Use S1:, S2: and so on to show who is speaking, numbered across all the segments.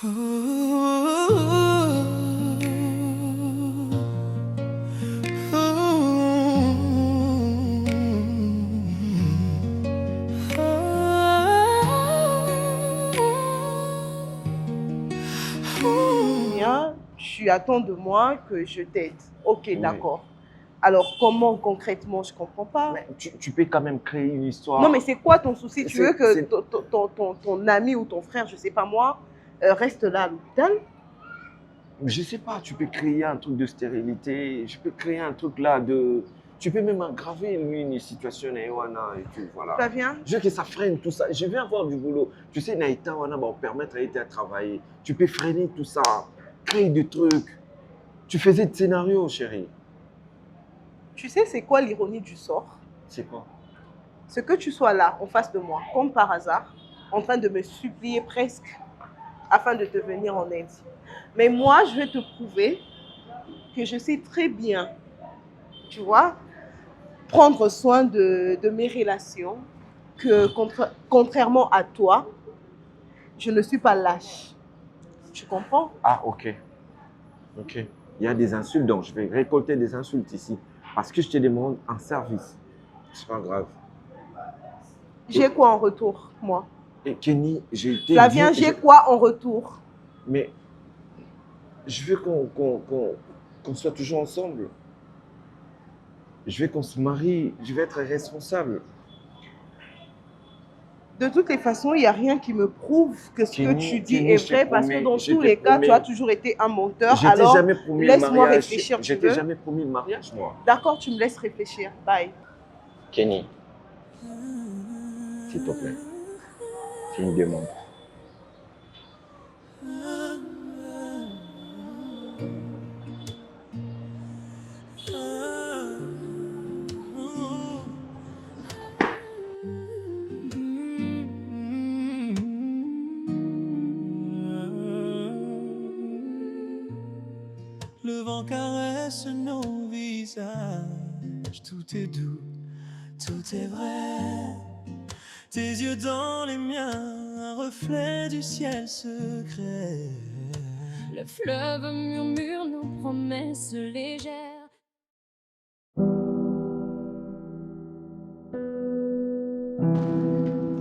S1: Bien, tu attends de moi que je t'aide. Ok,
S2: Oui.
S1: d'accord. Alors, comment concrètement? Je comprends pas.
S2: Mais tu peux quand même créer une histoire.
S1: Non, mais c'est quoi ton souci? Tu veux que
S2: C'est-
S1: ton ami ou ton frère, je sais pas moi, reste là à l'hôpital?
S2: Je sais pas, tu peux créer un truc de stérilité, je peux créer un truc là de... Tu peux même aggraver lui, une situation et tout, voilà.
S1: Ça vient?
S2: Je veux que ça freine tout ça. Je vais avoir du boulot. Tu sais, Naïta, wana, va permettre à Naïta de travailler. Tu peux freiner tout ça, créer des trucs. Tu faisais des scénarios, chérie.
S1: Tu sais, c'est quoi l'ironie du sort?
S2: C'est quoi?
S1: Ce que tu sois là, en face de moi, comme par hasard, en train de me supplier presque afin de te venir en aide. Mais moi, je vais te prouver que je sais très bien, tu vois, prendre soin de mes relations, que contrairement à toi, je ne suis pas lâche. Tu comprends?
S2: Ah, ok. Ok. Il y a des insultes, donc je vais récolter des insultes ici. Parce que je te demande un service. C'est pas grave.
S1: J'ai quoi en retour, moi?
S2: Et Kenny, j'ai été
S1: Flavien, j'ai quoi en retour?
S2: Mais je veux qu'on soit toujours ensemble. Je veux qu'on se marie. Je vais être responsable.
S1: De toutes les façons, il n'y a rien qui me prouve que ce que tu dis
S2: Kenny,
S1: est
S2: je te
S1: vrai, parce que
S2: promets,
S1: dans
S2: je
S1: tous
S2: te
S1: les cas, tu
S2: promets.
S1: as toujours été un menteur.
S2: Je t'ai
S1: Alors,
S2: jamais promis le
S1: laisse-moi
S2: mariage.
S1: réfléchir,
S2: Je
S1: tu
S2: t'ai
S1: veux?
S2: jamais promis le mariage, moi.
S1: D'accord, tu me laisses réfléchir. Bye.
S2: Kenny, s'il te plaît, c'est une demande.
S3: Le vent caresse nos visages, tout est doux, tout est vrai. Tes yeux dans les miens, un reflet du ciel secret.
S4: Le fleuve murmure nos promesses légères.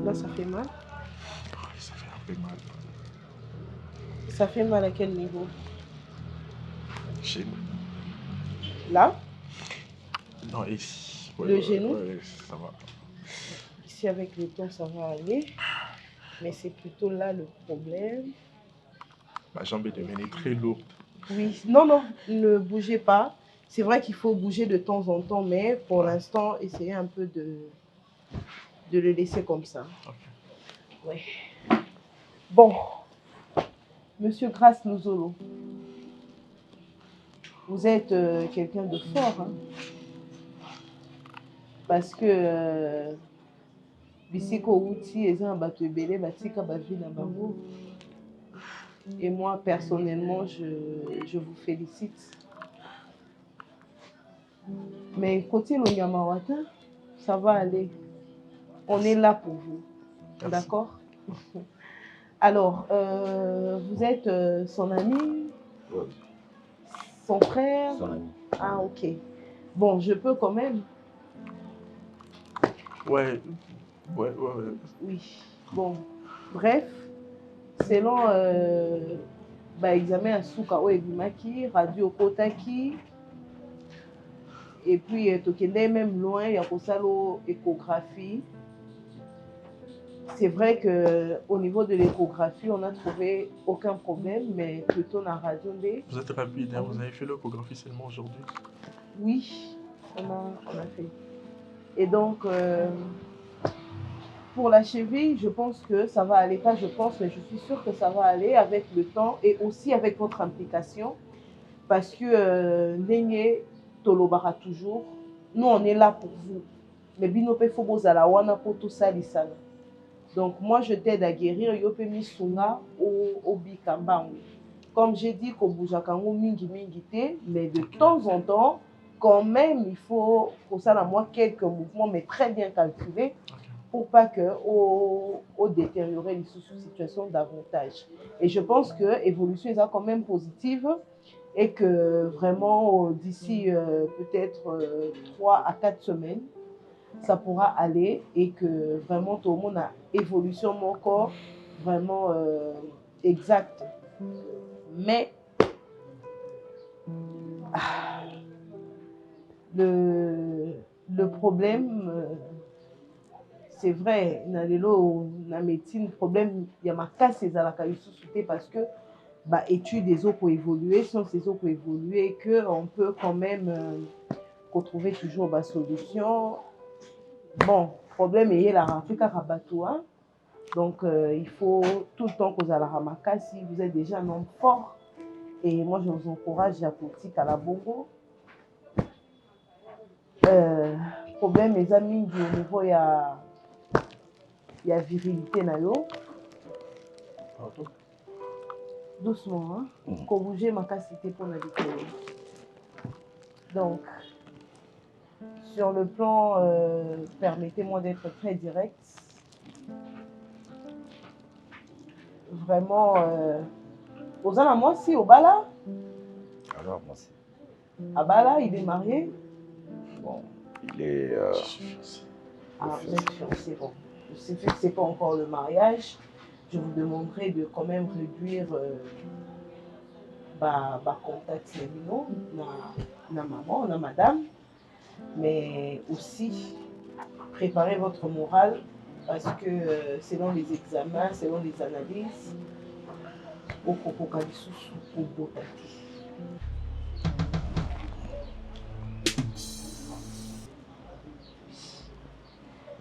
S1: Là, ça fait mal.
S2: Ça fait un peu mal.
S1: Ça fait mal à quel niveau?
S2: Chez
S1: Là?
S2: Non, ici.
S1: Le genou?
S2: Ouais, ça va.
S1: Ici, avec le temps, ça va aller. Mais c'est plutôt là le problème.
S2: Ma jambe est devenue très lourde.
S1: Oui, non, non, ne bougez pas. C'est vrai qu'il faut bouger de temps en temps, mais pour l'instant, essayez un peu de le laisser comme ça.
S2: Ok.
S1: Ouais. Bon, Monsieur Grace Nozolo, vous êtes quelqu'un de fort, hein? Parce que bisiko outi eza bato ebele batika bavi na bango. Et moi, personnellement, je vous félicite. Mais côté Lonyamawata, ça va aller. On est là pour vous. D'accord? Alors, vous êtes son ami?
S2: Ouais.
S1: Son frère?
S2: Son ami.
S1: Ah, ok. Bon, je peux quand même.
S2: Ouais.
S1: Oui. Bon, bref, selon examen à Souka ou Ebimaki, Radio Kotaki, et puis Tokende même loin, il y a échographie. C'est vrai qu'au niveau de l'échographie, on n'a trouvé aucun problème, mais plutôt dans la radio.
S5: Vous êtes rapide, hein? Vous avez fait l'échographie seulement aujourd'hui?
S1: Oui, on a fait. Et donc, pour la cheville, je pense que ça va aller. Pas je pense, mais je suis sûre que ça va aller avec le temps et aussi avec votre implication. Parce que Nenye Tolobara toujours, nous on est là pour vous. Mais Binope Fobozala wana pour tout ça, l'isana. Donc moi je t'aide à guérir Yope Misunga au Bikambangu. Comme j'ai dit, Kobujakango mingi mingi te, mais de temps en temps, quand même, il faut pour ça, moi, quelques mouvements, mais très bien calculés, pour pas que au détériorer les situations davantage. Et je pense que l'évolution est quand même positive et que vraiment d'ici peut-être 3 à 4 semaines, ça pourra aller et que vraiment tout le monde a évolution mon corps vraiment exact. Mais le problème, c'est vrai, dans la médecine, problème, il y a ma casse et la qualité parce que bah, études des eaux pour évoluer, sciences des eaux pour évoluer, qu'on peut quand même retrouver toujours ma solution. Bon, problème est la Afrique bateau, hein? Donc il faut tout le temps que vous allez à Ramaka si vous êtes déjà un homme fort. Et moi, je vous encourage à politique à la Bongo. Problème, mes amis, du niveau, il y a virilité. Doucement, hein? Quand bouger ma capacité pour naviguer. Donc, sur le plan, permettez-moi d'être très direct. Vraiment, aux à moi si, au Bala.
S6: Alors, moi, c'est...
S1: À Bala, il est marié.
S6: Bon, il est...
S1: Ah, vous êtes fiancé, bon. Je sais que ce n'est pas encore le mariage. Je vous demanderai de quand même réduire contact na maman, na madame. Mais aussi, préparez votre morale parce que selon les examens, selon les analyses, au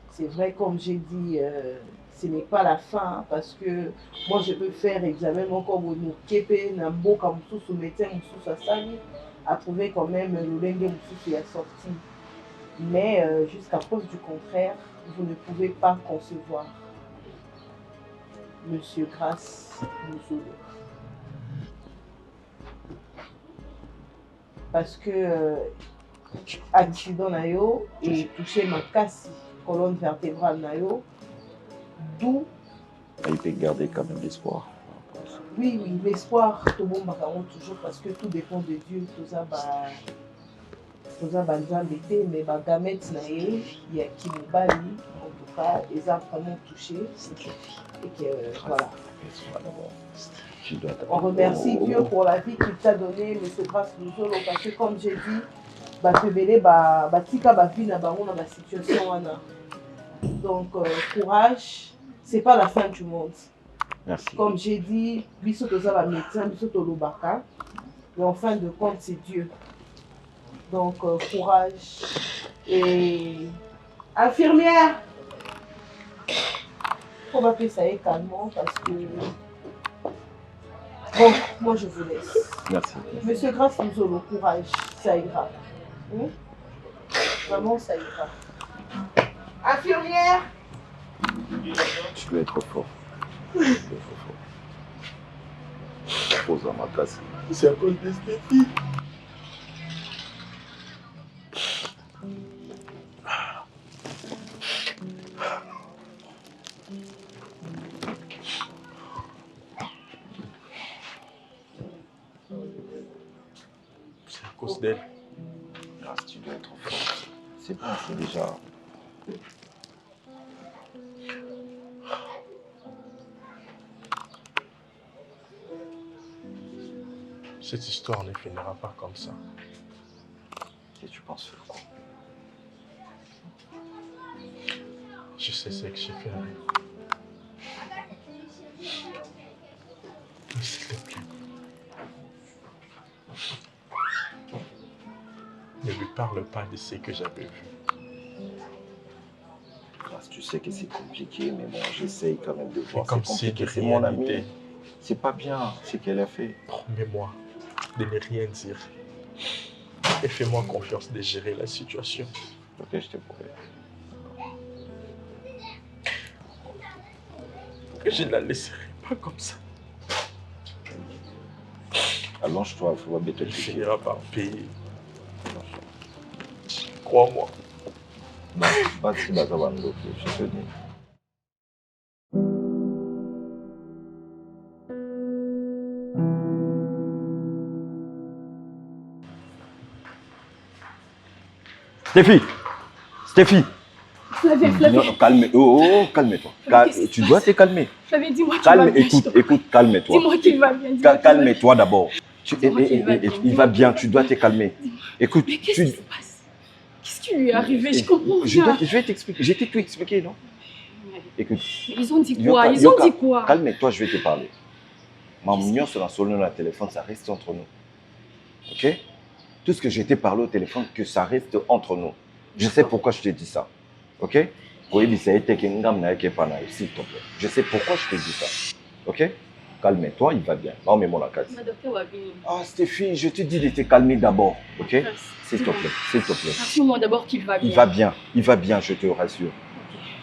S1: c'est vrai, comme j'ai dit, ce n'est pas la fin, hein, parce que moi je peux faire examen encore au Kepe, Namboka, Moussou, médecin, Moussou, Sassani, à trouver quand même le Lenge Moussou qui est sorti. Mais jusqu'à preuve du contraire, vous ne pouvez pas concevoir Monsieur Grace Moussou. Parce que accident nayo et touché ma casse colonne vertébrale nayo, d'où
S6: il peut garder quand même l'espoir.
S1: Oui, l'espoir, tout le monde toujours parce que tout dépend de Dieu. Tout ça, mais gamette naye, il y a qui me bali, en tout cas, les arbres vraiment touchés. Et que voilà. On remercie Dieu pour la vie qu'il t'a donnée, M. Grace Moussolo, parce que comme j'ai dit, tika vie na bango na situation wana. Donc courage, c'est pas la fin du monde.
S6: Merci.
S1: Comme j'ai dit, biso toza ba médecin, biso tolobaka, mais en fin de compte c'est Dieu. Donc courage et infirmière. On va appeler ça calmement parce que bon, moi je vous laisse.
S6: Merci.
S1: Monsieur Grace Moussolo, courage, ça ira. Vraiment, ça ira. Infirmière!
S6: Tu dois être fort. Tu dois être fort. Pose dans ma place.
S5: C'est à cause de Stéphie. C'est à cause d'elle.
S6: Grâce, tu dois être fort. C'est bon, c'est déjà...
S5: Cette histoire ne finira pas comme ça.
S6: Et tu penses faire quoi?
S5: Je sais ce que j'ai fait avec. S'il te plaît. Ne lui parle pas de ce que j'avais vu.
S6: Grâce, tu sais que c'est compliqué, mais bon, j'essaye quand même de voir.
S5: Comme
S6: c'est
S5: si de
S6: compliqué, c'est
S5: rien
S6: mon ami.
S5: n'était.
S6: C'est pas bien ce qu'elle a fait.
S5: Promets-moi de ne rien dire. Et fais-moi confiance de gérer la situation.
S6: Ok, je te promets.
S5: Je ne la laisserai pas comme ça.
S6: Allonge-toi, il faut pas bêter le
S5: Il finira par payer. Crois-moi.
S6: Basi baza bandoki, je te dis. Stéphie! Stéphie!
S7: Flavien,
S6: Non, calme-toi. Tu dois te calmer.
S7: Flavien, dis-moi qu'il va bien.
S6: Écoute, calme-toi.
S7: Dis-moi qu'il va bien.
S6: Calme-toi d'abord.
S7: Dis-moi qu'il va bien.
S6: Il va bien, tu dois te calmer. Écoute,
S7: Mais qu'est-ce qui se passe? Qu'est-ce qui lui est arrivé? Je comprends
S6: Je
S7: rien.
S6: vais t'expliquer. Je t'ai tout expliqué, non? Écoute.
S7: Mais ils ont dit quoi? Ils ont dit quoi?
S6: Calme-toi, je vais te parler. Ma union sur la solo dans le téléphone, ça reste entre nous. Ok? Tout ce que je t'ai parlé au téléphone, que ça reste entre nous. Je sais pourquoi je te dis ça. Ok? Oui, s'il te plaît. Je sais pourquoi je te dis ça. Ok? Calme-toi, il va bien. Non, mais mon la carte. Ah, Stéphie, je te dis de te calmer d'abord. Ok? S'il te plaît, s'il te plaît.
S7: Assure-moi d'abord qu'il va bien.
S6: Il va bien, je te rassure.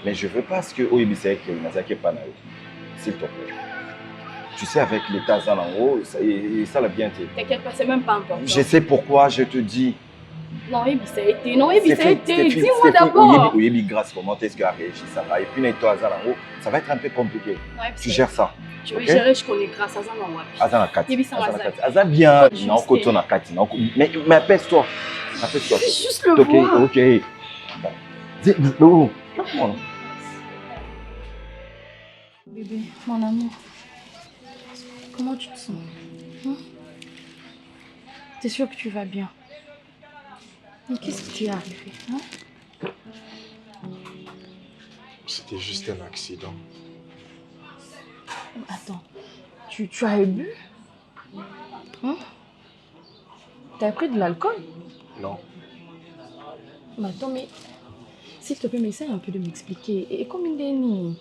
S6: Mais je veux pas ce que Oyebi s'il te plaît. Tu sais, avec l'état Zan en haut, ça l'a bien été.
S7: T'inquiète pas, c'est même pas important.
S6: Je sais pourquoi, je te dis.
S7: Non, Ebi, ça a été. Non, Ebi, ça a été. Dis-moi d'abord.
S6: Oyebi, grâce, comment est-ce qu'elle a réagi, ça va. Et puis, l'état Zan en haut, ça va être un peu compliqué. Tu gères ça.
S7: Je vais gérer, je connais grâce à Zan en haut.
S6: Azan a 4.
S7: Ebi, ça va.
S6: Azan bien. Non, côté on a 4. Mais apaise-toi. Apaise-toi.
S7: Je vais juste le voir.
S6: Ok. Non.
S7: Bébé, mon amour, comment tu te sens? T'es sûr que tu vas bien? Mais qu'est-ce qui t'est arrivé?
S5: C'était juste un accident.
S7: Attends, tu as bu? T'as pris de l'alcool?
S5: Non.
S7: Mais attends, mais s'il te plaît, mais essaye un peu de m'expliquer. Et comme il est né?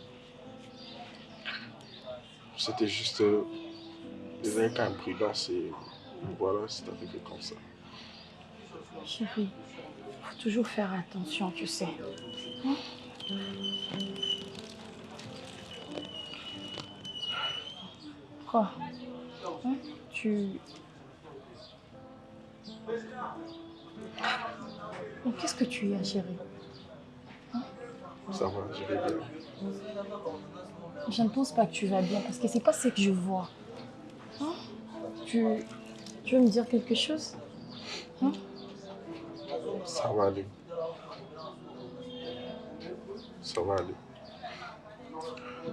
S5: C'était juste des cas imprudence et voilà, c'est arrivé comme ça.
S7: Chérie, faut toujours faire attention, tu sais. Quoi? Mais qu'est-ce que tu as, chérie?
S5: Ça va, je vais bien.
S7: Je ne pense pas que tu vas bien parce que c'est pas ce que je vois. Tu veux me dire quelque chose?
S5: Ça va aller. Ça va aller.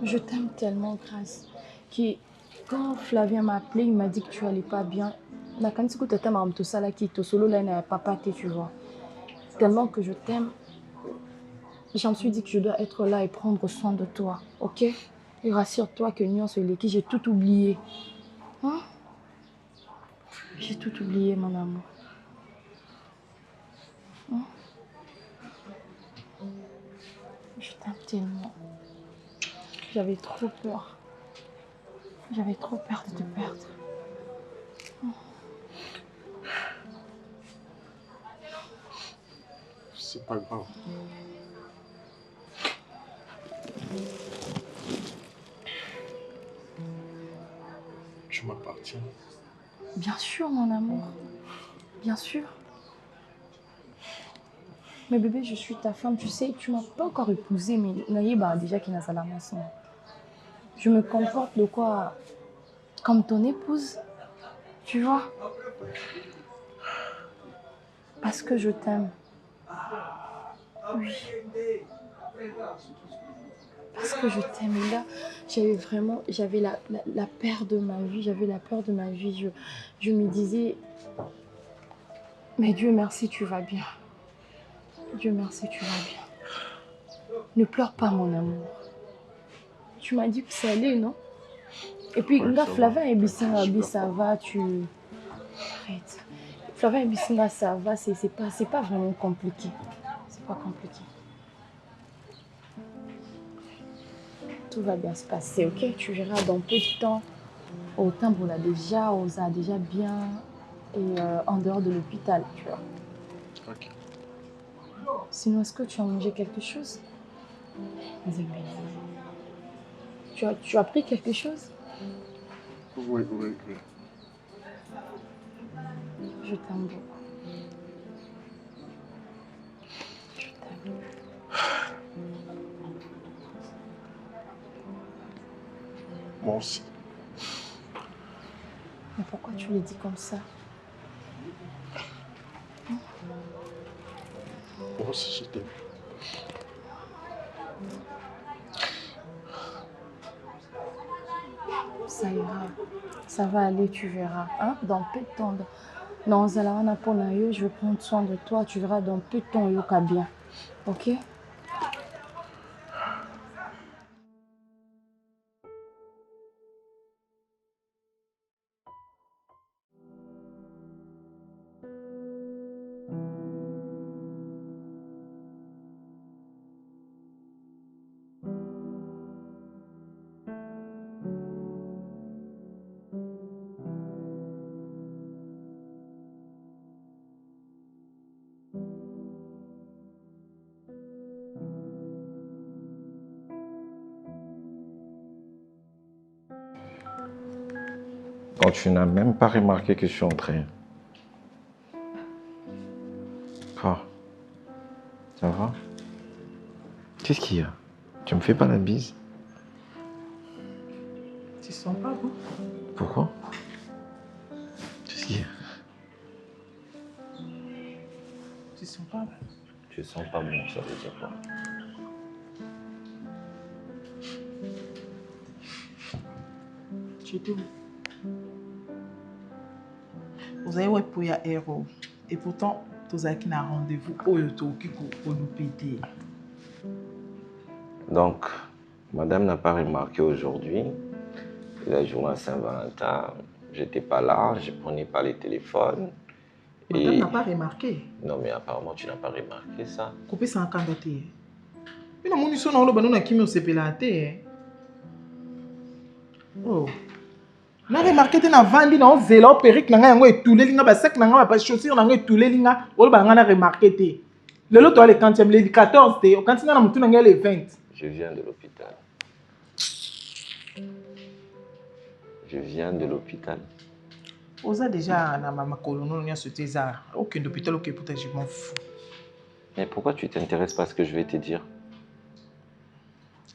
S7: Je t'aime tellement, Grâce. Quand Flavien m'a appelé, il m'a dit que tu allais pas bien. Quand tu t'aimes, tout ça là qui te solo là n'a pas pâté, tu vois. Tellement que je t'aime, j'en suis dit que je dois être là et prendre soin de toi, ok? Et rassure-toi que Nyon sur qui j'ai tout oublié. J'ai tout oublié, mon amour. Je t'aime tellement. J'avais trop peur. J'avais trop peur de te perdre.
S5: C'est pas grave. Tu m'appartiens.
S7: Bien sûr, mon amour. Bien sûr. Mais bébé, je suis ta femme. Tu sais, tu m'as pas encore épousée, mais Naïba déjà qui n'a pas la maison. Je me comporte de quoi comme ton épouse. Tu vois? Parce que je t'aime. Oui. Parce que je t'aime. Et là, j'avais la peur de ma vie. J'avais la peur de ma vie. Je me disais, mais Dieu merci, tu vas bien. Dieu merci, tu vas bien. Ne pleure pas, mon amour. Tu m'as dit que ça allait, non? Et puis, ouais, Flavien et Bissinga, ça va, tu... Arrête. Flavien et Bissinga, ça va, c'est pas vraiment compliqué. C'est pas compliqué. Tout va bien se passer, ok? Tu verras dans peu de temps. Au temps, on a déjà bien et en dehors de l'hôpital, tu vois.
S5: Ok.
S7: Sinon, est-ce que tu as mangé quelque chose? Tu as pris quelque chose?
S5: Oui.
S7: Je t'aime beaucoup. Je t'aime.
S5: Moi aussi.
S7: Mais pourquoi tu le dis comme ça?
S5: Moi aussi, je t'aime.
S7: Ça ira. Ça va aller, tu verras. Hein? Dans peu de temps. Non, Zalawana pour Nayo, je vais prendre soin de toi. Tu verras dans peu de temps, Yoka bien. Ok?
S6: Donc tu n'as même pas remarqué que je suis entré. Quoi? Ça va? Qu'est-ce qu'il y a? Tu me fais pas la bise?
S1: Tu sens pas bon?
S6: Pourquoi? Qu'est-ce qu'il y a?
S1: Tu sens pas bon?
S6: Je sens pas bon, ça veut dire quoi?
S1: Tu étais où? Vous avez ouais pour y héros. Et pourtant, tous qui n'a rendez-vous au yoto qui pour nous péter.
S6: Donc, madame n'a pas remarqué aujourd'hui, la journée Saint-Valentin, j'étais pas là, je prenais pas les téléphones.
S1: Madame n'a pas remarqué.
S6: Non, mais apparemment, tu n'as pas remarqué ça.
S1: Coupé sans candidater. Mais non, mon mission dans le banon a qui me s'est pélaté. Oh. Na remarqué na vandi na zélo perique na nga et tous les linga ba sec na nga ba chaussure na nga et tous les linga ol ba nga na remarqué té. Le lot le 40e le 14 té quand na mutu na nga le 20.
S6: Je viens de l'hôpital. Je viens de l'hôpital.
S1: Oza déjà na mama colono nya sauté ça. Aucun hôpital OK pour je m'en fous.
S6: Mais pourquoi tu t'intéresses pas à ce que je vais te dire?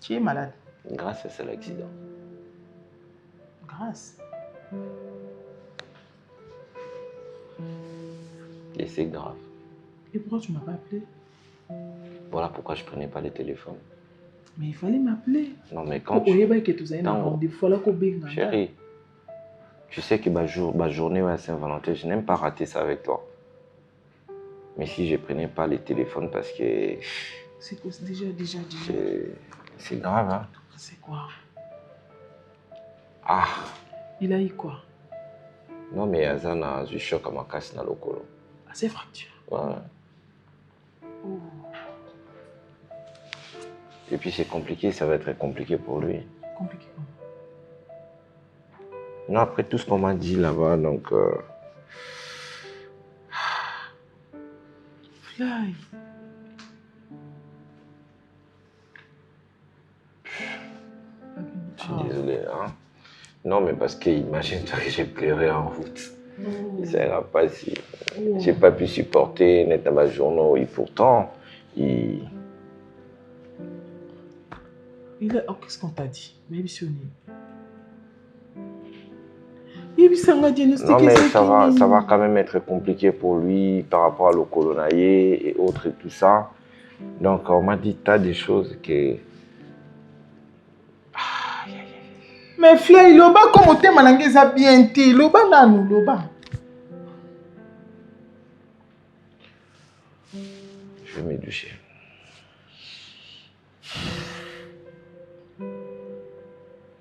S1: Tu es malade.
S6: Grâce à cet accident.
S1: Grâce.
S6: Et c'est grave.
S1: Et pourquoi tu m'as pas appelé?
S6: Voilà pourquoi je prenais pas les téléphones.
S1: Mais il fallait m'appeler.
S6: Non, mais quand
S1: tu...
S6: Chérie, tu sais que ma journée à Saint-Valentin, je n'aime pas rater ça avec toi. Mais si je prenais pas les téléphones parce que...
S1: C'est quoi? Déjà.
S6: C'est grave, hein?
S1: C'est quoi?
S6: Ah!
S1: Il a eu quoi?
S6: Non, mais Azana a eu choc à ma casse dans le colo.
S1: Ah, c'est fracture?
S6: Ouais.
S1: Oh.
S6: Et puis c'est compliqué, ça va être compliqué pour lui.
S1: Compliqué comment?
S6: Non, après tout ce qu'on m'a dit là-bas, donc...
S1: Fly.
S6: Je suis désolé, hein. Non, mais parce que imagine-toi que j'ai pleuré en route. Ça ira pas si... J'ai pas pu supporter net à ma journée. Et pourtant, il...
S1: Oh, qu'est-ce qu'on t'a dit? Mais
S6: non, mais ça va quand même être compliqué pour lui par rapport à l'Okolonaye et autres et tout ça. Donc, on m'a dit tas de choses que...
S1: Mais Fly, loba comme t'es manangeza bien té, loba nanu loba.
S6: Je vais me doucher.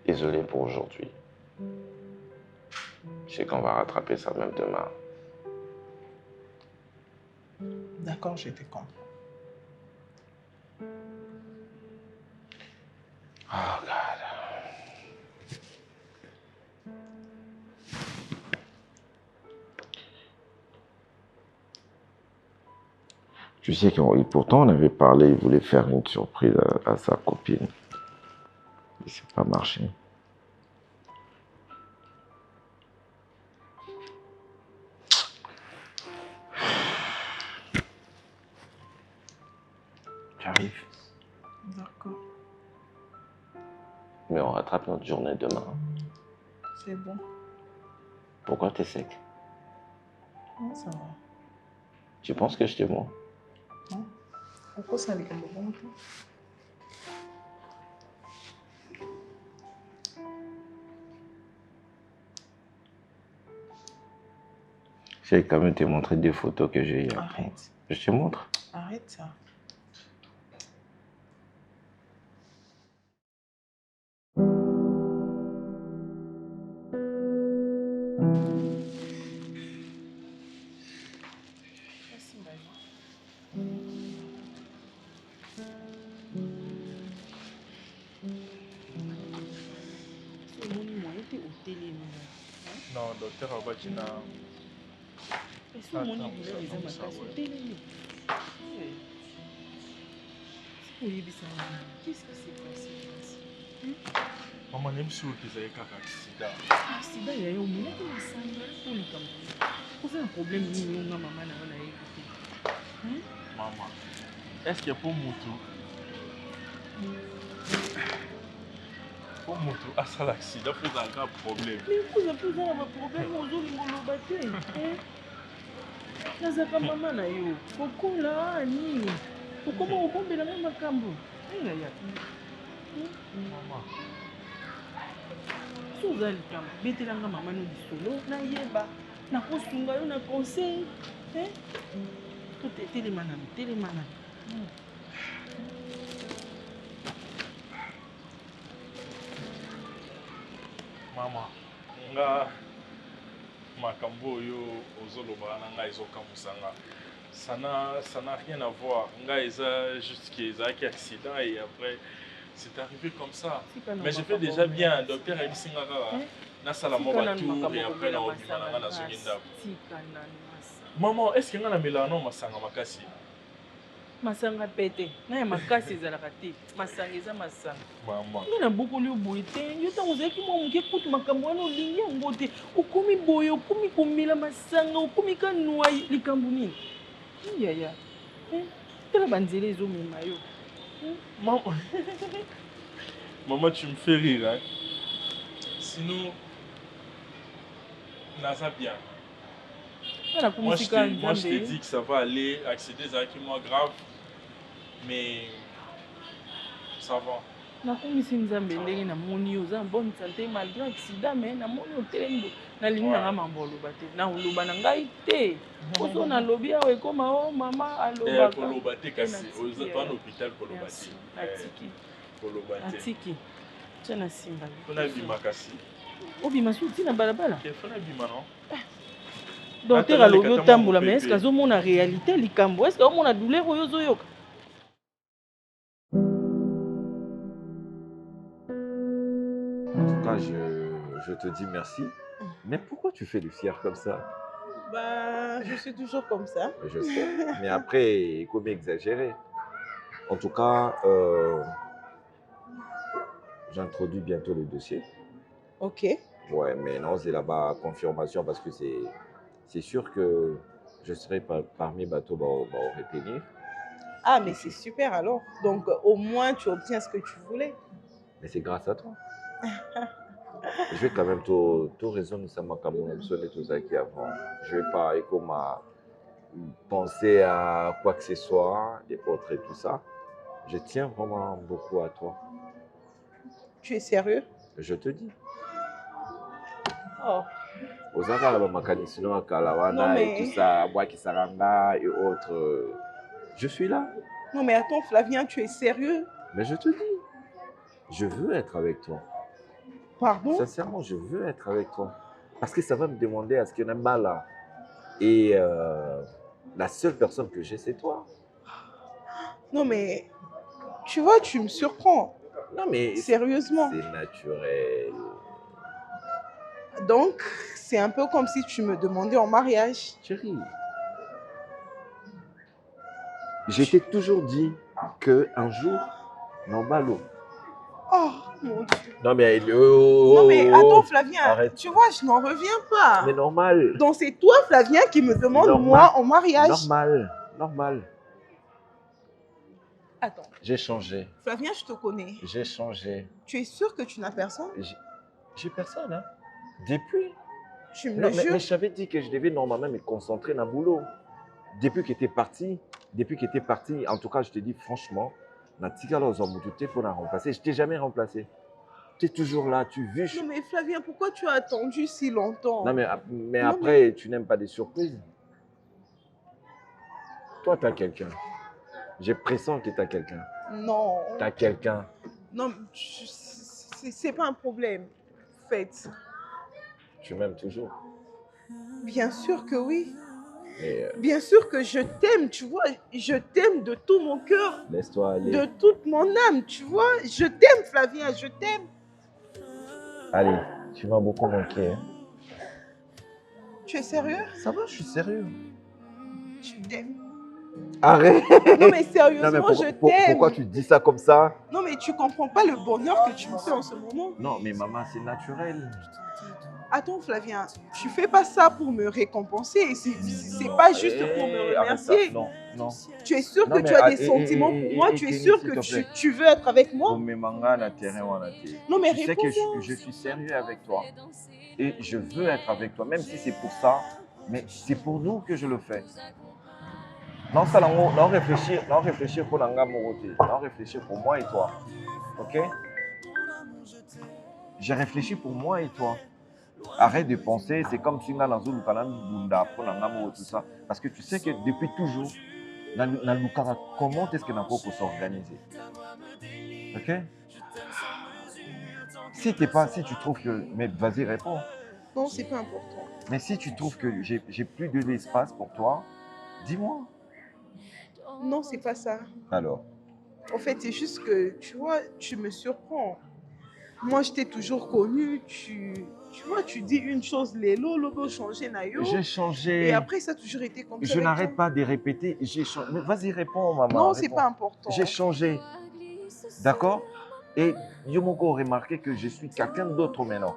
S6: Désolé pour aujourd'hui. Je sais qu'on va rattraper ça même demain.
S1: D'accord, je te comprends.
S6: Oh, God. Tu sais que pourtant on avait parlé, il voulait faire une surprise à sa copine. Et c'est pas marché. J'arrive.
S1: D'accord.
S6: Mais on rattrape notre journée demain.
S1: C'est bon.
S6: Pourquoi t'es sec?
S1: Non, ça va.
S6: Tu penses que je te mens?
S1: Non. Pourquoi ça avec un bon tout?
S6: J'ai quand même te montrer des photos que j'ai eues.
S1: Arrête.
S6: Je te montre.
S1: Arrête ça. Merci, Marie.
S5: Non, docteur Abakina.
S1: Est-ce que mon douleur est ma casse au télé? Qu'est-ce qui s'est passé?
S5: Maman, même si vous avez un accident.
S1: Accident, il y a eu un moment où on s'en va pour les campagnes. C'est un problème, nous, on a maman, on a écouté.
S5: Maman, est-ce que pour Moutou, à ça l'accident, vous avez un problème?
S1: Mais vous avez plus un problème, on doit le battre. Nazaka maman na yo. Pourquoi là, ni? Pourquoi on bombe la même cambo?
S5: Maman.
S1: Suzali cambo. Betelanga maman no disolo na yeba. Na kosunga yo na conseil. Tout est télémanam.
S5: Maman, nga makambo yo ozoloba na nga ezokamusanga. Ça n'a rien à voir. Nga eza juste qui est accident et après c'est arrivé comme ça. Mais je fais déjà bien. Docteur a dit singaka na sala moba tour et après na obima na nga na zoginda. Maman, est-ce que nga na melano masanga makasi?
S1: Masanga pete. Na makasi ezalaka te. Masanga eza masanga.
S5: Maman.
S1: Nga na bokoli oboye te. Yo tango ozalaki mwa moke kutu makambo wana olingi yango te. Okomi boye, okomi komela masanga, okomi kanwai likambo nini? Yaya. Tala banzela ezomema yo.
S5: Maman. Maman, tu me fais rire, hein. Sinon, Naza bien. Moi, je t'ai dit que ça va aller, accident qui moins grave, mais ça va.
S1: Nakomisi nzambe ndenge namoni oza en bonne santé malgré accident mais namoni otelemi nalingi nanga mambo oloba te na oloba na ngai te oso nalobi awa ekoma o mama alobaka
S5: koloba te kasi oza toa na hôpital koloba te
S1: atiki
S5: koloba te
S1: atiki tia na simba
S5: mpona bima kasi
S1: obima so ntina balabala
S5: fona bima non
S1: docteur alobi otambola mais est-ce que azomona réalité likambo est-ce que omona douleur oyo ozoyoka?
S6: Je te dis merci. Mais pourquoi tu fais le fier comme ça?
S1: Bah, je suis toujours comme ça.
S6: Je sais. Mais après, comment exagérer? En tout cas, j'introduis bientôt le dossier.
S1: Ok.
S6: Ouais, mais non, c'est là-bas confirmation parce que c'est sûr que je serai parmi bateaux au retenir.
S1: Ah, mais c'est super alors. Donc, au moins, tu obtiens ce que tu voulais.
S6: Mais c'est grâce à toi. Je vais quand même tout raisonner ça m'a comme tout ça qui avant. Je vais pas penser à quoi que ce soit, des portraits, tout ça. Je tiens vraiment beaucoup à toi.
S1: Tu es sérieux?
S6: Je te dis.
S1: Oh.
S6: Non, mais... et tout ça, Boakisaranga et autres. Je suis là.
S1: Non mais attends Flavien, tu es sérieux?
S6: Mais je te dis, je veux être avec toi.
S1: Pardon?
S6: Sincèrement, je veux être avec toi. Parce que ça va me demander à ce qu'il y en ait mal là. Et la seule personne que j'ai, c'est toi.
S1: Non mais, tu vois, tu me surprends.
S6: Non mais...
S1: Sérieusement.
S6: C'est naturel.
S1: Donc, c'est un peu comme si tu me demandais en mariage.
S6: Chérie, je t'ai toujours dit qu'un jour, Nambalo.
S1: Oh mon Dieu.
S6: Non mais...
S1: non mais attends Flavien,
S6: arrête.
S1: Tu vois, je n'en reviens pas.
S6: Mais normal.
S1: Donc c'est toi Flavien qui me demande moi en mariage.
S6: Normal.
S1: Attends,
S6: J'ai changé.
S1: Flavien, je te connais.
S6: J'ai changé.
S1: Tu es sûr que tu n'as personne?
S6: J'ai personne, hein. Depuis.
S1: Tu me
S6: Non,
S1: le
S6: mais
S1: jures?
S6: je t'avais dit que je devais normalement me concentrer dans le boulot. Depuis que tu es parti, en tout cas, je te dis franchement, pour la remplacer. Je ne t'ai jamais remplacé. Tu es toujours là, tu vis.
S1: Non mais Flavien, pourquoi tu as attendu si longtemps?
S6: Non, mais
S1: Non,
S6: après, tu n'aimes pas des surprises. Toi, tu as quelqu'un. J'ai pressens que tu as quelqu'un.
S1: Non.
S6: Tu as quelqu'un.
S1: Non, c'est pas un problème. En fait,
S6: Tu m'aimes toujours.
S1: bien sûr que oui.
S6: Mais
S1: Bien sûr que je t'aime, tu vois. Je t'aime de tout mon cœur,
S6: laisse-toi aller.
S1: de toute mon âme, tu vois. Je t'aime, Flavien, je t'aime.
S6: Allez, tu m'as beaucoup manqué. Hein.
S1: Tu es sérieux?
S6: Ça va, je suis sérieux.
S1: Je t'aime.
S6: Arrête.
S1: Non mais sérieusement,
S6: Non, mais
S1: je t'aime.
S6: pourquoi tu dis ça comme ça?
S1: Non mais tu comprends pas le bonheur que tu me fais en ce moment.
S6: Non, mais maman, c'est naturel.
S1: Attends Flavien, tu fais pas ça pour me récompenser. C'est pas juste pour me
S6: Arrête ça.
S1: remercier.
S6: Non, non.
S1: Tu es sûr
S6: Non,
S1: que
S6: mais
S1: tu as des sentiments pour moi? Tu es
S6: Kenny,
S1: sûr
S6: s'il
S1: que
S6: te plaît.
S1: tu veux être avec moi?
S6: Comme mes mangas, la terrain, on a été.
S1: Non mais
S6: Tu sais que
S1: réponds-moi.
S6: je suis sérieux avec toi. Et je veux être avec toi, même si c'est pour ça. Mais c'est pour nous que je le fais. Non, ça, non réfléchir pour l'anga moroté. Non réfléchir pour moi et toi. Ok? J'ai réfléchi pour moi et toi. Arrête de penser, c'est comme si on a dans bunda pour l'anga moroté, tout ça. Parce que tu sais que depuis toujours, comment est-ce que nous pouvons s'organiser? Ok? Si tu trouves que. Mais vas-y, réponds.
S1: Non, c'est pas important.
S6: Mais si tu trouves que j'ai plus de l'espace pour toi, dis-moi.
S1: Non, c'est pas ça.
S6: Alors,
S1: En fait, c'est juste que, tu vois, tu me surprends. Moi, je t'ai toujours connu. Tu vois, tu dis une chose, les logo changé, Nayo.
S6: j'ai changé.
S1: Et après, ça a toujours été comme ça.
S6: Je
S1: avec
S6: n'arrête
S1: toi.
S6: pas de répéter. J'ai changé. Mais vas-y, réponds, maman.
S1: Non, c'est
S6: réponds.
S1: pas important.
S6: J'ai changé. D'accord? Et Yomoko a remarqué que je suis quelqu'un d'autre maintenant.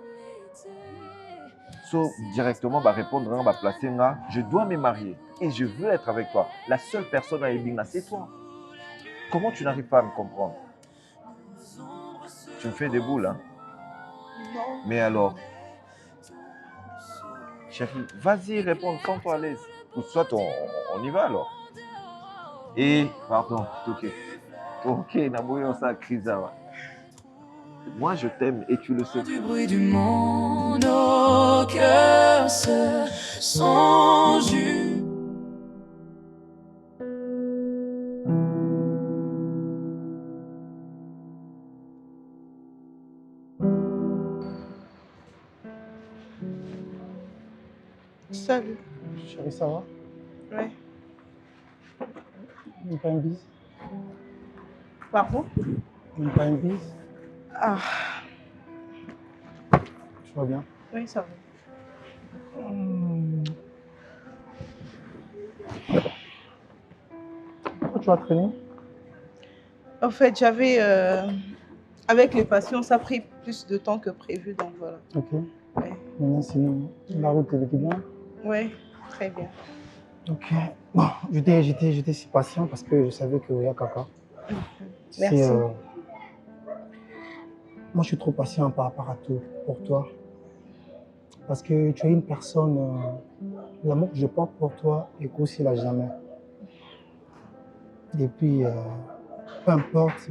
S6: So, directement, va répondre, va placer là. Je dois me marier et je veux être avec toi. La seule personne à Ebina, c'est toi. Comment tu n'arrives pas à me comprendre? Tu me fais des boules, hein?
S1: Non.
S6: Mais alors, chérie, vas-y, réponds, sens-toi à l'aise. Ou soit on y va alors. Et, pardon, ok. Ok, Naboyo, ça crise. Moi, je t'aime et tu le sais.
S3: Du bruit du monde, nos cœurs se sont jus.
S1: Salut.
S8: Chérie, ça va?
S1: Ouais.
S8: Même pas une bise?
S1: Pardon?
S8: Même pas une bise?
S1: Ah,
S8: Tu vas bien?
S1: oui, ça va.
S8: Pourquoi tu vas traîner?
S1: En fait, j'avais... avec les patients, ça a pris plus de temps que prévu, donc voilà.
S8: Ok.
S1: Ouais.
S8: Maintenant, sinon, la route, elle était bien?
S1: Ouais, très bien.
S8: Ok. Bon, j'étais si patient parce que je savais qu'il y a caca.
S1: Merci.
S8: Moi, je suis trop patient par rapport à tout pour toi. Parce que tu es une personne, l'amour que je porte pour toi est aussi là jamais. Et puis, peu importe,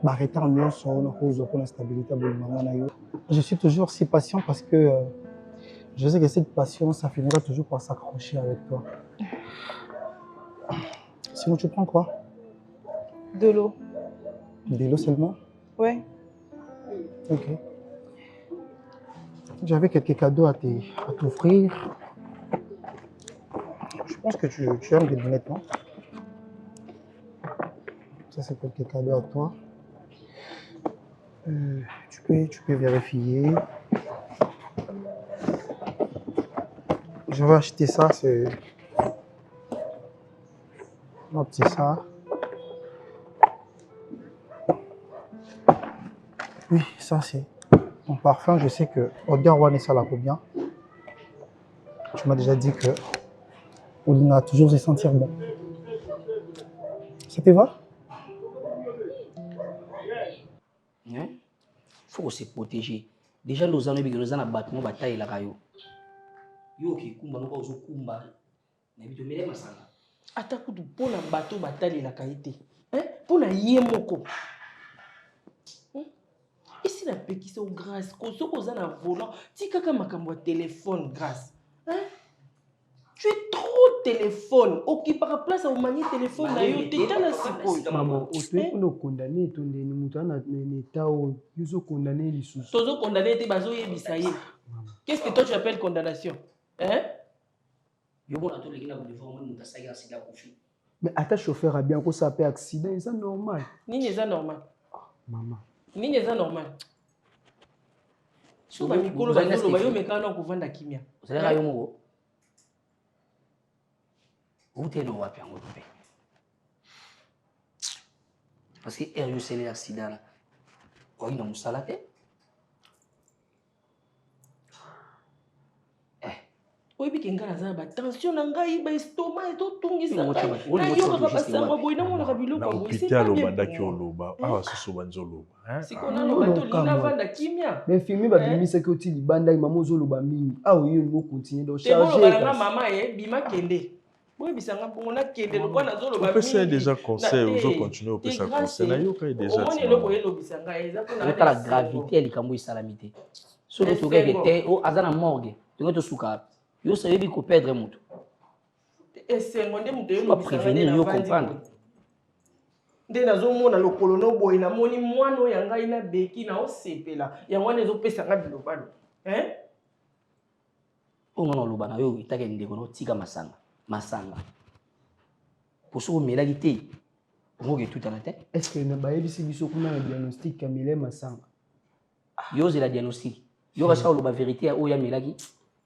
S8: arrêter en mieux sur une cause pour la stabilité de maman. Je suis toujours si patient parce que je sais que cette passion, ça finira toujours par s'accrocher avec toi. Sinon, tu prends quoi?
S1: De l'eau.
S8: De l'eau seulement?
S1: Ouais.
S8: Ok. J'avais quelques cadeaux à t'offrir. Je pense que tu aimes les lunettes, non? Ça, c'est quelques cadeaux à toi. Tu peux vérifier. Je vais acheter ça, c'est... Hop, c'est ça. Oui, ça c'est mon parfum. Je sais que odeur One ça la bien. Tu m'as déjà dit que on a toujours se sentir bon. Ça te va?
S9: faut se protéger. Déjà, nous avons un bâtiment bataille la rayo. Yo qui kumba nous pas kumba. Mais tu mets les masala.
S1: Attaque du pour la bateau bataille la qualité. Hein? Pour la yemoko. Ici la péki c'est au grâce. Quand on a un volant, tu as un téléphone grâce. Hein? Tu es trop téléphone. Ok, par place au manier téléphone, tu es dans la psychose.
S10: Maman, tu es condamné, tu es condamné. Tu
S1: es condamné, tu es bisaïe. Qu'est-ce que toi tu appelles condamnation? Hein?
S10: Mais à ta chauffeur a bien qu'on s'appelle accident, c'est normal.
S1: Ni c'est normal.
S10: Maman.
S1: Ni c'est normal. Si on a mis colo, on va y mettre un couvent d'akimia.
S9: C'est là où où t'es le wapi en Guadeloupe. Parce que c'est l'accident là. Quoi il a un salade?
S1: Oui, puis qu'il y a une tension, il y a estomac, il y a
S10: mais filmer va bien c'est que tu dis banda maman zolo ba mingi ah oui on va continuer de charger
S1: maman bima kende oui bisanga pona kende le kwa zolo ba
S5: mingi on peut faire déjà conseil aux autres continuer on peut ça conseil na yo kai déjà
S1: on est le boye lo bisanga eza
S9: pona la gravité likambo isalamité so le toke que o azana morgue tu vas te souka yo savez qu'on perdre mutu
S1: et c'est mon dem de
S9: yo prévenir yo comprendre
S1: nde nazomona lokolo no boye namoni mwana oyo ya ngai na beki na osepela yango wana ezopesanga bilobalo
S9: ongo na oloba na yo itake ndeko na otika masanga poso omelaki te ongoke tutana te
S10: est ce que na bayebisi biso kuna na diagnostic ya mele masanga
S9: yo ozela diagnostic yo kasaka oloba vérité ya oyo amelaki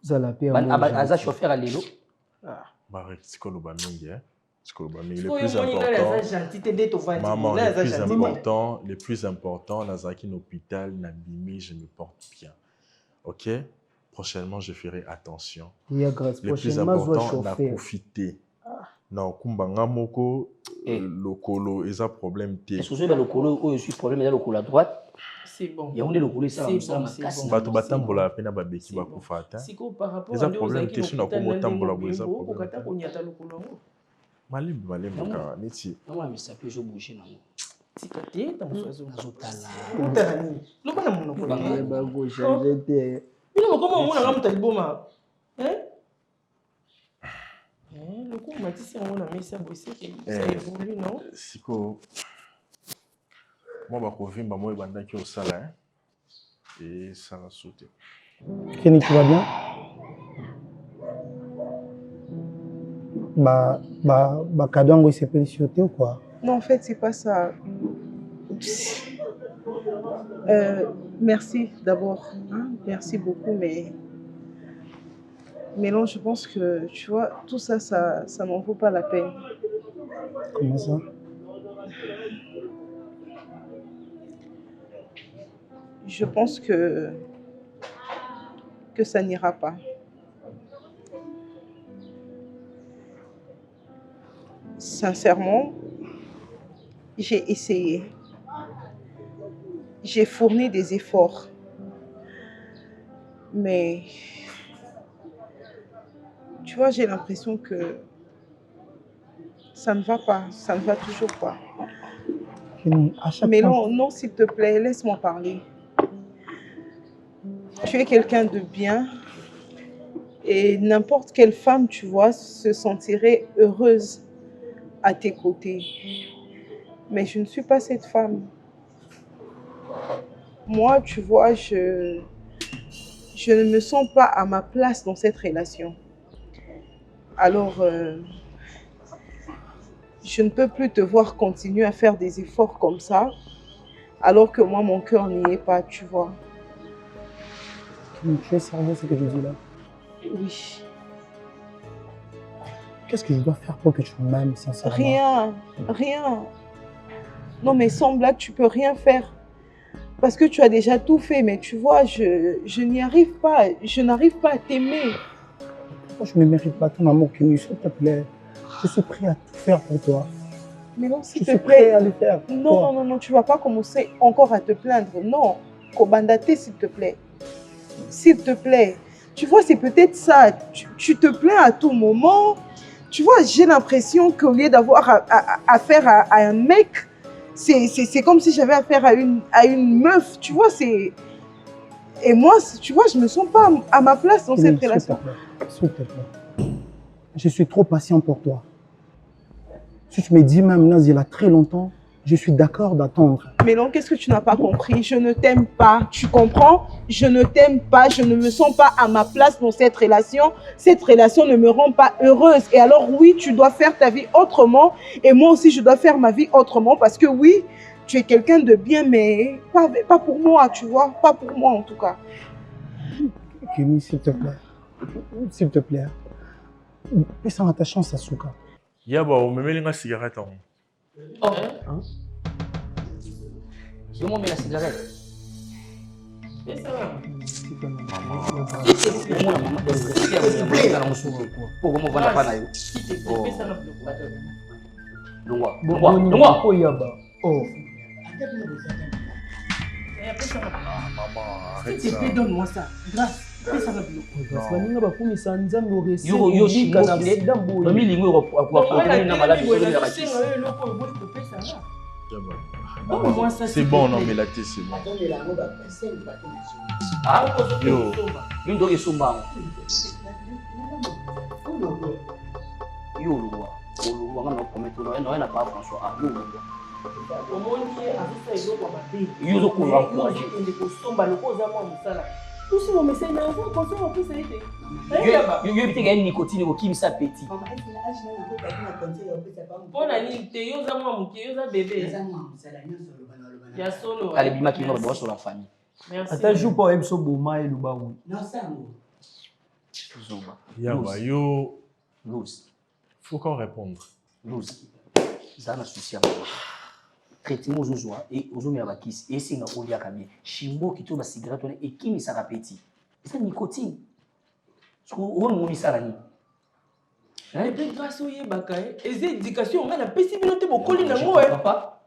S10: zala pe
S9: aza chauffeur à lelo
S5: sikoloba mingi le plus important, Nazaki l'hôpital, Nabimi, je me porte bien. Ok? Prochainement, je ferai attention. Le plus important, na profiter. Non, kumbanga moko, le colo, et ça problème t.
S9: Est-ce que le colo, je suis problème, il y a le colo à droite.
S1: C'est bon.
S9: Il y a le colo, ça
S5: va te battre pour la peine à babeki va kufata.
S1: Si par rapport
S5: à problème t, je n'ai pas pour la boisa. Malimba ka neti.
S9: Non mais ça peut je bouger non.
S1: Tikati ta musozo
S9: nazotala.
S1: Utani. Loba na muno ko
S10: banga ba go changer te.
S1: Bino ko mo mona ngamuta liboma. Le coup m'a dit c'est on a mis ça bosser ça évolue non?
S5: Siko. Moi ba ko vimba moi banda ki osala et ça va sauter.
S8: Kenny, tu vas bien? Cadeau, c'est précioté ou quoi?
S1: Non, en fait, c'est pas ça. Merci d'abord. Hein? Merci beaucoup, mais non, je pense que, tu vois, tout ça, ça n'en vaut pas la peine.
S8: Comment ça?
S1: Je pense que ça n'ira pas. Sincèrement, j'ai essayé. J'ai fourni des efforts. Mais, tu vois, j'ai l'impression que ça ne va pas. Ça ne va toujours pas. Mais non, s'il te plaît, laisse-moi parler. Tu es quelqu'un de bien. Et n'importe quelle femme, tu vois, se sentirait heureuse à tes côtés. Mais je ne suis pas cette femme. Moi, tu vois, je ne me sens pas à ma place dans cette relation. Alors, je ne peux plus te voir continuer à faire des efforts comme ça, alors que moi, mon cœur n'y est pas, tu vois.
S8: Tu es sérieux ce que je dis là?
S1: Oui.
S8: Qu'est-ce que je dois faire pour que tu m'aimes sincèrement?
S1: Rien. Non, mais sans blague, tu peux rien faire. Parce que tu as déjà tout fait, mais tu vois, je n'y arrive pas. Je n'arrive pas à t'aimer.
S8: Je ne mérite pas ton amour, Kenny, s'il te plaît. Je suis prêt à tout faire pour toi.
S1: Mais non, s'il
S8: je
S1: te
S8: suis
S1: plaît.
S8: prêt à le faire.
S1: Non, tu ne vas pas commencer encore à te plaindre. Non. Kobandate, s'il te plaît. S'il te plaît. Tu vois, c'est peut-être ça. Tu te plains à tout moment. Tu vois, j'ai l'impression qu'au lieu d'avoir affaire à un mec, c'est comme si j'avais affaire à une meuf. Tu vois, c'est... Et moi, tu vois, je ne me sens pas à ma place dans cette relation.
S8: S'il te plaît. Je suis trop patient pour toi. Si tu me dis même, Naz, il y a très longtemps, je suis d'accord d'attendre.
S1: Mais non, qu'est-ce que tu n'as pas compris? Je ne t'aime pas, tu comprends? Je ne t'aime pas, je ne me sens pas à ma place dans cette relation. Cette relation ne me rend pas heureuse. Et alors oui, tu dois faire ta vie autrement. Et moi aussi, je dois faire ma vie autrement. Parce que oui, tu es quelqu'un de bien, mais pas pour moi, tu vois? Pas pour moi en tout cas.
S8: Kenny, s'il te plaît. S'il te plaît. Et ça ta chance à Souka.
S5: Yaba, on me met une cigarette.
S9: Oh. Hein? Je m'en mets la cigarette.
S5: Maman, arrête ça.
S10: Donne-moi ça. Grâce.
S5: C'est bon, non, mais la thé, c'est bon. Yo. Yaba, yo. Faut qu'on réponde.
S9: Ça n'a souci à traitement aux joies et aux hommes à la kiss et c'est un olia camé chimbo qui tourne la cigarette et qui me sera petit c'est nicotine ce qu'on on ça la nuit
S10: et bien grâce au yebaka et éducation on a la pessimité noté beaucoup les nango
S9: papa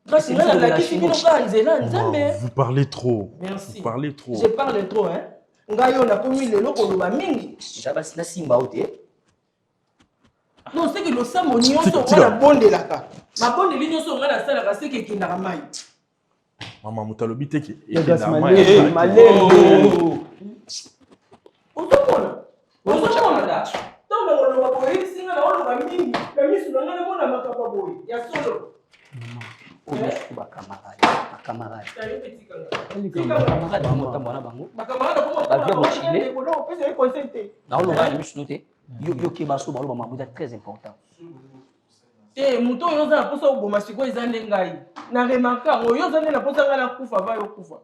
S10: grâce à la kiss qui nous va nzela nzambe
S5: Vous parlez trop.
S10: Merci.
S5: Vous parlez trop.
S10: Je parle trop hein ngayo na komi lelo koloba mingi
S9: jabas na simba ote
S10: non c'est que le samo nyonso on a bondelaka ma bondeli nyonso on a la sala c'est que kinaka mai
S5: Maman Moutalobi te ki.
S10: Malé. Otomona. Otomona da. Tombe ngoloba boye singa na oloba mingi. Kamisu na ngana mona makapa boye. Ya solo.
S9: ba camarade très important.
S10: Muto yo za posa oboma siko ezande ngai. Na remarka yo zande na posa ngala kufa va yo kufa.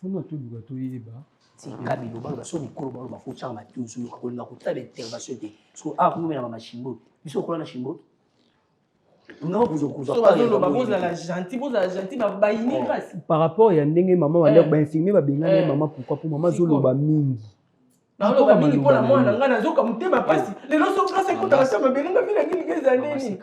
S8: Fono to duga to yeba.
S9: Si kabilo ba so mikolo ba ba fucha ma tuzu ko na ko tabe intervention te. So a ko mena ma shimbo. Biso ko na shimbo. Non vous
S10: par rapport à ndenge maman va ba infirmier ba benga maman pourquoi pour maman zoloba mingi. Na lo ba mingi pona mwana nga na zoka mutema pasi. Lelo so grâce ko ta sama benga vile ngini ngeza nini.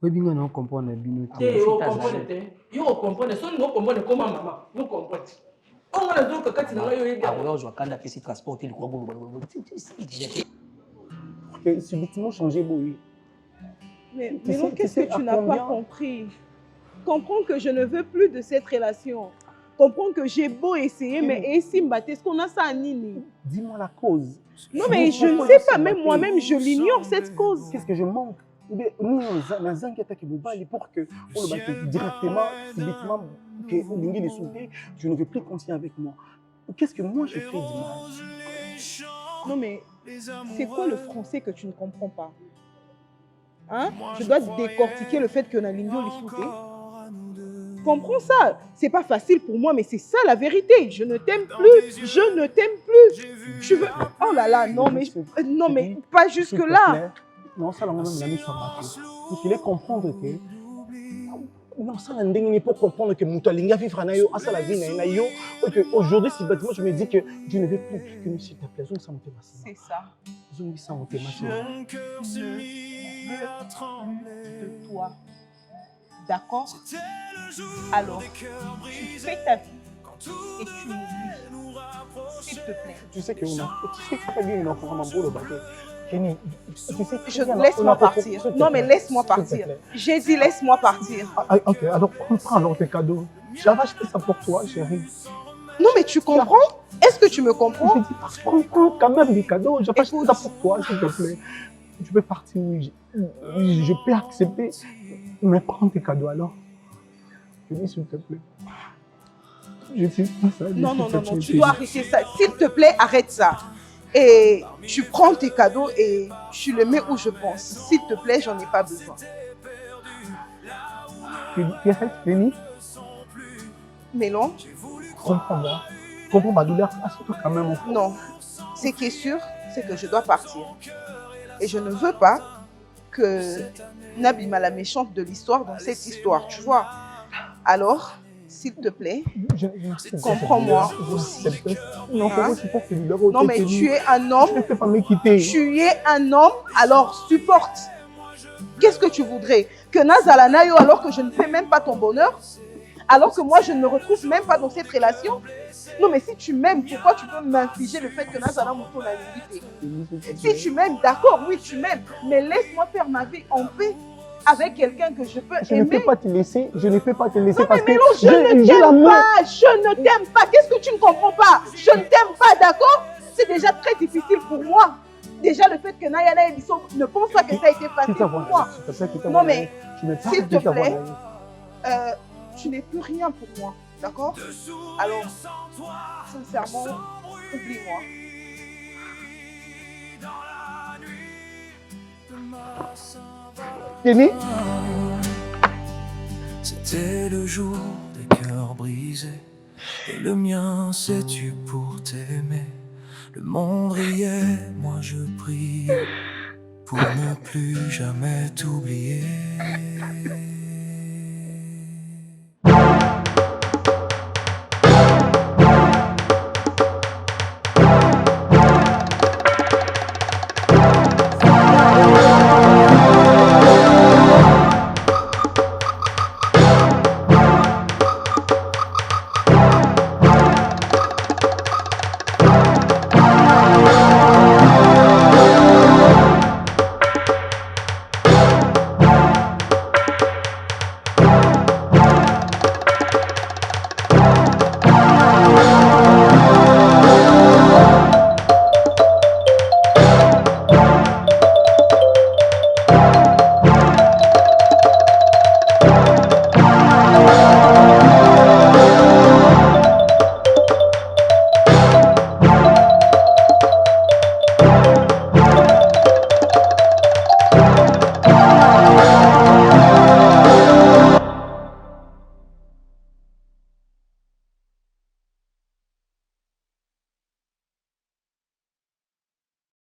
S8: Oui binga na comprendre bino
S10: te. Yo comprendre te. Yo comprendre so ngo comprendre comment maman. Yo comprendre. On nga na zoka kati na yo yega.
S9: Ah ouais, je vois quand la pesi transporter le quoi.
S8: Subitement changer boy.
S1: Mais non, qu'est-ce que tu n'as pas compris? Comprends que je ne veux plus de cette relation. Comprends que j'ai beau essayer, mais est-ce qu'on a ça à Nini?
S8: Dis-moi la cause.
S1: Non, mais je ne sais pas, même moi-même, je l'ignore cette cause.
S8: Qu'est-ce que je manque? Nous, on a zangata qui vous parle pour que on le batte directement, subitement, que Lingi les sauter, je ne veux plus continuer avec moi. Qu'est-ce que moi je fais d'image?
S1: Non, mais c'est quoi le français que tu ne comprends pas? Hein? Je dois décortiquer le fait que Nalingo les sauté. Comprends ça. C'est pas facile pour moi, mais c'est ça la vérité. Je ne t'aime plus. Je ne t'aime plus. Tu veux... Oh là là, non, mais pas jusque-là.
S8: Non, ça, là, on a mis sur ma tête. Il fallait comprendre que... Non, ça, il faut comprendre que Moutalinga vivra na yo, ça la vie na yo. Aujourd'hui, si bâtiment, je me dis que je ne veux plus que nous s'il te plaît. Ça me fait mal.
S1: C'est ça.
S8: Je me dis ça, on fait mal.
S1: De toi. D'accord? Alors, tu fais ta vie et tu m'oublies. S'il te plaît.
S8: Tu sais que tu sais très bien, on a un boulot, Kenny, tu sais très bien,
S1: Laisse-moi partir. Non, mais laisse-moi partir. J'ai dit laisse-moi partir.
S8: Ok, alors prends alors tes cadeaux. J'avais acheté ça pour toi, chérie.
S1: Non, mais tu comprends? Est-ce que tu me comprends?
S8: Je dis, prends quand même les cadeaux. J'avais acheté ça pour toi, s'il te plaît. Tu peux partir, oui. Je peux accepter. Mais prends tes cadeaux alors. Je dis, s'il te plaît. Je dis pas ça.
S1: Non, non, non, non, tu dois arrêter ça. S'il te plaît, arrête ça. Et tu prends tes cadeaux et tu le mets où je pense. S'il te plaît, j'en ai pas besoin.
S8: Kenny,
S1: Mélon,
S8: comprends-moi. Comprends ma douleur. Assieds-toi quand même.
S1: non. Ce qui est sûr, c'est que je dois partir. Et je ne veux pas que Nabima, la méchante de l'histoire, dans cette histoire, tu vois. Alors, s'il te plaît, comprends-moi aussi.
S8: Non,
S1: Hein?
S8: Non,
S1: Non, mais tu es un homme.
S8: Je ne peux pas me quitter.
S1: Tu es un homme, alors supporte. Qu'est-ce que tu voudrais? Que Nazala Nayo, alors que je ne fais même pas ton bonheur? Alors que moi, je ne me retrouve même pas dans cette relation? Non, mais si tu m'aimes, pourquoi tu peux m'infliger le fait que Nazala Mouton a invité? Si tu m'aimes, d'accord, oui, tu m'aimes, mais laisse-moi faire ma vie en paix avec quelqu'un que je peux aimer.
S8: Je ne peux pas te laisser, je ne peux pas te laisser
S1: Non,
S8: parce
S1: mais
S8: que
S1: je ne t'aime pas, je ne t'aime pas. Qu'est-ce que tu ne comprends pas? Je ne t'aime pas, d'accord? C'est déjà très difficile pour moi. Déjà, le fait que Nayana et Bissot ne pensent pas que ça a été facile pour moi. Non, mais s'il te plaît, tu n'es plus rien pour moi, d'accord? Alors, sincèrement, oublie-moi.
S8: Kenny?
S3: C'était le jour des cœurs brisés. Et le mien, sais-tu, pour t'aimer. Le monde riait, moi je priais pour ne plus jamais t'oublier.